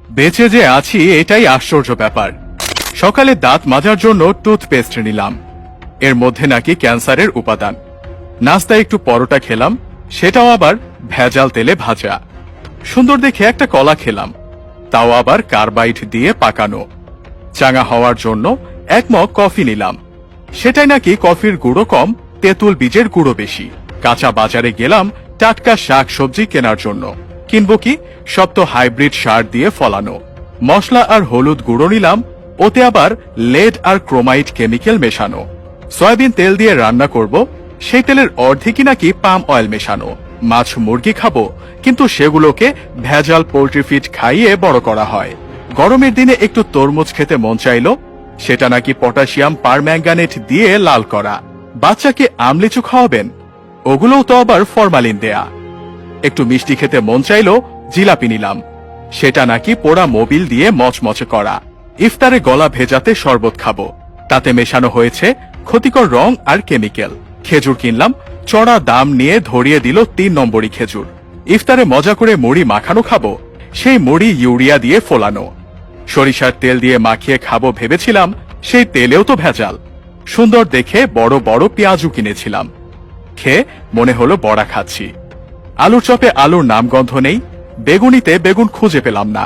বেঁচে যে আছি এটাই আশ্চর্য ব্যাপার। সকালে দাঁত মাজার জন্য টুথপেস্ট নিলাম, এর মধ্যে নাকি ক্যান্সারের উপাদান। নাস্তায় একটু পরোটা খেলাম, সেটাও আবার ভেজাল তেলে ভাজা। সুন্দর দেখে একটা কলা খেলাম, তাও আবার কার্বাইড দিয়ে পাকানো। চাঙা হওয়ার জন্য এক মগ কফি নিলাম, সেটাই নাকি কফির গুঁড়ো কম, তেঁতুল বীজের গুঁড়ো বেশি। কাঁচা বাজারে গেলাম টাটকা শাক সবজি কেনার জন্য, কিনবো কি, সব তো হাইব্রিড সার দিয়ে ফলানো। মশলা আর হলুদ গুঁড়ো নিলাম, ওতে আবার লেড আর ক্রোমাইড কেমিক্যাল মেশানো। সয়াবিন তেল দিয়ে রান্না করব, সেই তেলের অর্ধেকই নাকি পাম অয়েল মেশানো। মাছ মুরগি খাবো, কিন্তু সেগুলোকে ভেজাল পোল্ট্রি ফিড খাইয়ে বড় করা হয়। গরমের দিনে একটু তরমুজ খেতে মন চাইলো, সেটা নাকি পটাশিয়াম পারম্যাঙ্গানেট দিয়ে লাল করা। বাচ্চাকে আমলিচু খাওয়াবেন, ওগুলোও তো আবার ফরমালিন দেয়া। একটু মিষ্টি খেতে মন চাইলো, জিলাপি নিলাম, সেটা নাকি পোড়া মোবিল দিয়ে মচমচে করা। ইফতারে গলা ভেজাতে শরবত খাবো, তাতে মেশানো হয়েছে ক্ষতিকর রং আর কেমিক্যাল। খেজুর কিনলাম, চড়া দাম নিয়ে ধরিয়ে দিল 3 নম্বরই খেজুর। ইফতারে মজা করে মুড়ি মাখানো খাবো, সেই মুড়ি ইউরিয়া দিয়ে ফোলানো। সরিষার তেল দিয়ে মাখিয়ে খাবো ভেবেছিলাম, সেই তেলেও তো ভেজাল। সুন্দর দেখে বড় বড় পেঁয়াজু কিনেছিলাম, খেয়ে মনে হলো বড়া খাচ্ছি। আলুর চপে আলুর নামগন্ধ নেই, বেগুনিতে বেগুন খুঁজে পেলাম না।